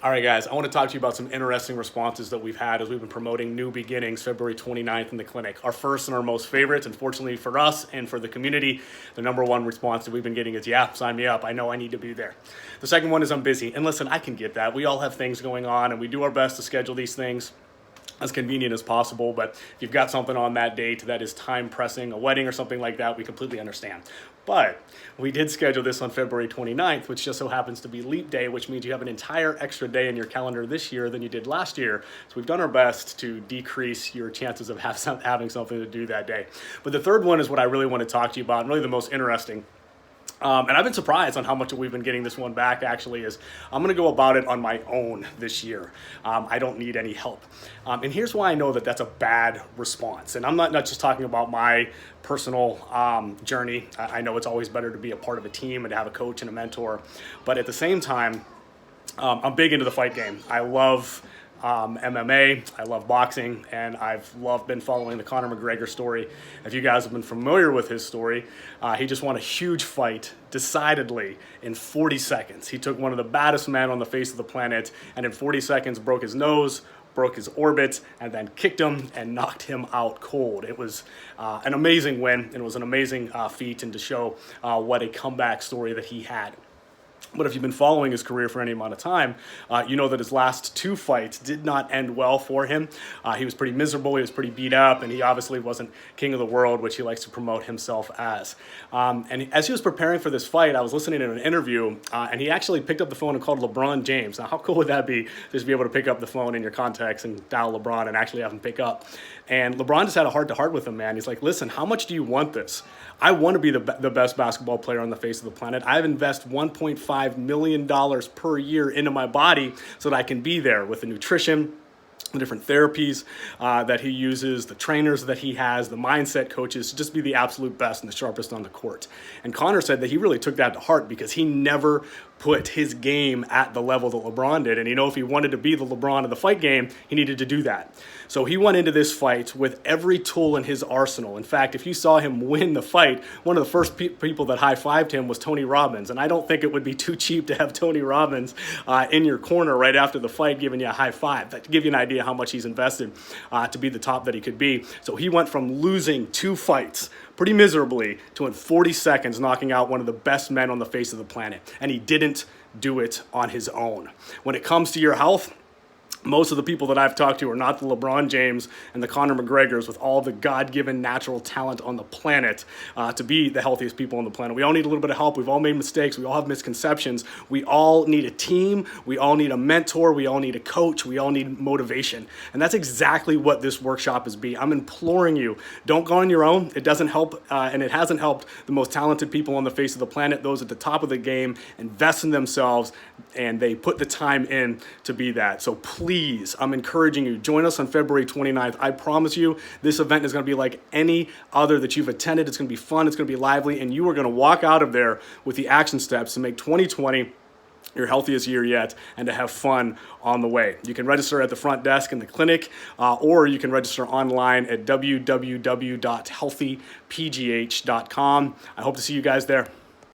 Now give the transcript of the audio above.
All right, guys, I want to talk to you about some interesting responses that we've had as we've been promoting New Beginnings February 29th in the clinic. Our first and our most favorite, unfortunately for us and for the community, the number one response that we've been getting is, yeah, sign me up. I know I need to be there. The second one is, I'm busy. And listen, I can get that. We all have things going on, and we do our best to schedule these things as convenient as possible, but if you've got something on that date that is time pressing, a wedding or something like that, we completely understand. But we did schedule this on February 29th, which just so happens to be leap day, which means you have an entire extra day in your calendar this year than you did last year. So we've done our best to decrease your chances of having something to do that day. But the third one is what I really want to talk to you about, and really the most interesting. And I've been surprised on how much we've been getting this one back, actually, is I'm going to go about it on my own this year. I don't need any help. And here's why I know that that's a bad response. And I'm not just talking about my personal journey. I know it's always better to be a part of a team and to have a coach and a mentor. But at the same time, I'm big into the fight game. I love MMA, I love boxing, and I've been following the Conor Mcgregor story. If you guys have been familiar with his story, he just won a huge fight decidedly in 40 seconds. He took one of the baddest men on the face of the planet, and in 40 seconds broke his nose, broke his orbit, and then kicked him and knocked him out cold. It was an amazing win, and it was an amazing feat, and to show what a comeback story that he had. But if you've been following his career for any amount of time, you know that his last two fights did not end well for him. He was pretty miserable, he was pretty beat up, and he obviously wasn't king of the world, which he likes to promote himself as. And as he was preparing for this fight, I was listening to an interview, and he actually picked up the phone and called LeBron James. Now, how cool would that be, just be able to pick up the phone in your contacts and dial LeBron and actually have him pick up? And LeBron just had a heart-to-heart with him, man. He's like, listen, how much do you want this? I want to be the best basketball player on the face of the planet. I've invested $1.5 million per year into my body so that I can be there with the nutrition, the different therapies that he uses, the trainers that he has, the mindset coaches, to just be the absolute best and the sharpest on the court. And Conor said that he really took that to heart because he never put his game at the level that LeBron did. And if he wanted to be the LeBron of the fight game, he needed to do that. So he went into this fight with every tool in his arsenal. In fact, if you saw him win the fight, one of the first people that high-fived him was Tony Robbins. And I don't think it would be too cheap to have Tony Robbins in your corner right after the fight giving you a high five. That to give you an idea how much he's invested to be the top that he could be. So he went from losing two fights pretty miserably to in 40 seconds knocking out one of the best men on the face of the planet. And he didn't do it on his own. When it comes to your health, most of the people that I've talked to are not the LeBron James and the Conor McGregors with all the God-given natural talent on the planet to be the healthiest people on the planet. We all need a little bit of help. We've all made mistakes. We all have misconceptions. We all need a team. We all need a mentor. We all need a coach. We all need motivation. And that's exactly what this workshop is be. I'm imploring you, don't go on your own. It doesn't help, and it hasn't helped the most talented people on the face of the planet. Those at the top of the game invest in themselves, and they put the time in to be that. So please, I'm encouraging you, join us on February 29th. I promise you, this event is going to be like any other that you've attended. It's going to be fun, it's going to be lively, and you are going to walk out of there with the action steps to make 2020 your healthiest year yet and to have fun on the way. You can register at the front desk in the clinic, or you can register online at www.healthypgh.com. I hope to see you guys there.